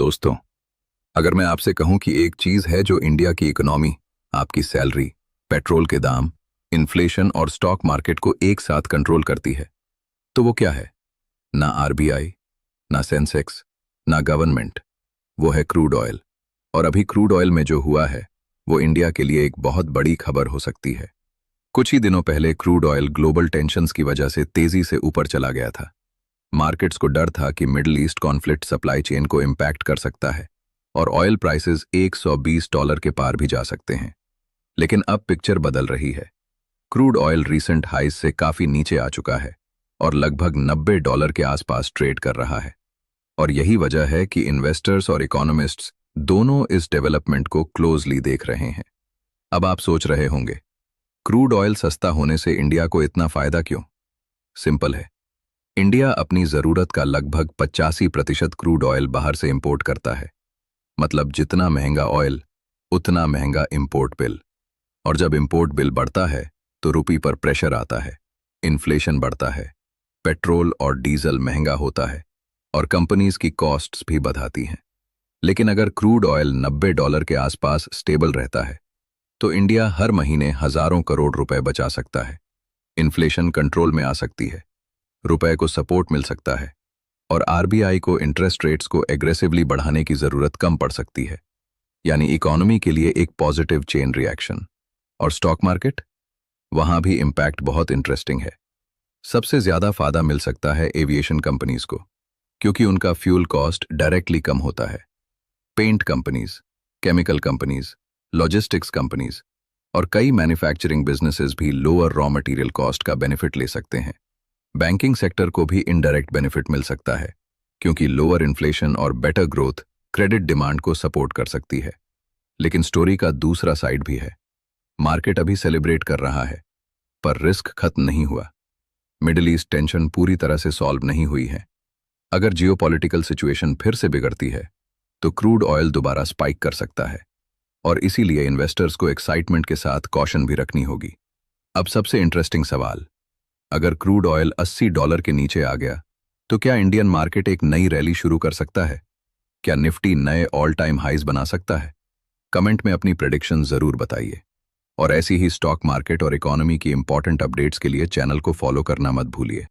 दोस्तों, अगर मैं आपसे कहूं कि एक चीज है जो इंडिया की इकोनॉमी, आपकी सैलरी, पेट्रोल के दाम, इन्फ्लेशन और स्टॉक मार्केट को एक साथ कंट्रोल करती है, तो वो क्या है? ना आरबीआई, ना सेंसेक्स, ना गवर्नमेंट, वो है क्रूड ऑयल। और अभी क्रूड ऑयल में जो हुआ है वो इंडिया के लिए एक बहुत बड़ी खबर हो सकती है। कुछ ही दिनों पहले क्रूड ऑयल ग्लोबल टेंशन्स की वजह से तेजी से ऊपर चला गया था। मार्केट्स को डर था कि middle east conflict supply chain को इम्पैक्ट कर सकता है और ऑयल प्राइसेस $120 के पार भी जा सकते हैं। लेकिन अब पिक्चर बदल रही है। क्रूड ऑयल रीसेंट हाइज से काफी नीचे आ चुका है और लगभग $90 के आसपास ट्रेड कर रहा है। और यही वजह है कि इन्वेस्टर्स और इकोनॉमिस्ट्स दोनों इस डेवलपमेंट को क्लोजली देख रहे हैं। अब आप सोच रहे होंगे, क्रूड ऑयल सस्ता होने से इंडिया को इतना फायदा क्यों? सिंपल है। इंडिया अपनी जरूरत का लगभग 85% क्रूड ऑयल बाहर से इंपोर्ट करता है। मतलब जितना महंगा ऑयल उतना महंगा इंपोर्ट बिल। और जब इंपोर्ट बिल बढ़ता है तो रुपये पर प्रेशर आता है, इन्फ्लेशन बढ़ता है, पेट्रोल और डीजल महंगा होता है और कंपनीज की कॉस्ट्स भी बढ़ाती हैं। लेकिन अगर क्रूड ऑयल $90 के आसपास स्टेबल रहता है तो इंडिया हर महीने हजारों करोड़ रुपए बचा सकता है। इन्फ्लेशन कंट्रोल में आ सकती है, रुपए को सपोर्ट मिल सकता है और आरबीआई को इंटरेस्ट रेट्स को एग्रेसिवली बढ़ाने की जरूरत कम पड़ सकती है। यानी इकोनॉमी के लिए एक पॉजिटिव चेन रिएक्शन। और स्टॉक मार्केट, वहां भी इंपैक्ट बहुत इंटरेस्टिंग है। सबसे ज्यादा फायदा मिल सकता है एविएशन कंपनीज को, क्योंकि उनका फ्यूल कॉस्ट डायरेक्टली कम होता है। Paint companies, chemical companies, logistics companies और कई मैन्युफैक्चरिंग बिजनेसेस भी लोअर रॉ मटेरियल कॉस्ट का बेनिफिट ले सकते हैं। बैंकिंग सेक्टर को भी इनडायरेक्ट बेनिफिट मिल सकता है, क्योंकि लोअर इन्फ्लेशन और बेटर ग्रोथ क्रेडिट डिमांड को सपोर्ट कर सकती है। लेकिन स्टोरी का दूसरा साइड भी है। मार्केट अभी सेलिब्रेट कर रहा है, पर रिस्क खत्म नहीं हुआ। मिडिल ईस्ट टेंशन पूरी तरह से सॉल्व नहीं हुई है। अगर जियोपॉलिटिकल सिचुएशन फिर से बिगड़ती है तो क्रूड ऑयल दोबारा स्पाइक कर सकता है और इसीलिए इन्वेस्टर्स को एक्साइटमेंट के साथ कॉशन भी रखनी होगी। अब सबसे इंटरेस्टिंग सवाल, अगर क्रूड ऑयल $80 के नीचे आ गया तो क्या इंडियन मार्केट एक नई रैली शुरू कर सकता है? क्या निफ्टी नए ऑल टाइम हाइज बना सकता है? कमेंट में अपनी प्रेडिक्शन जरूर बताइए। और ऐसी ही स्टॉक मार्केट और इकोनॉमी की इंपॉर्टेंट अपडेट्स के लिए चैनल को फॉलो करना मत भूलिए।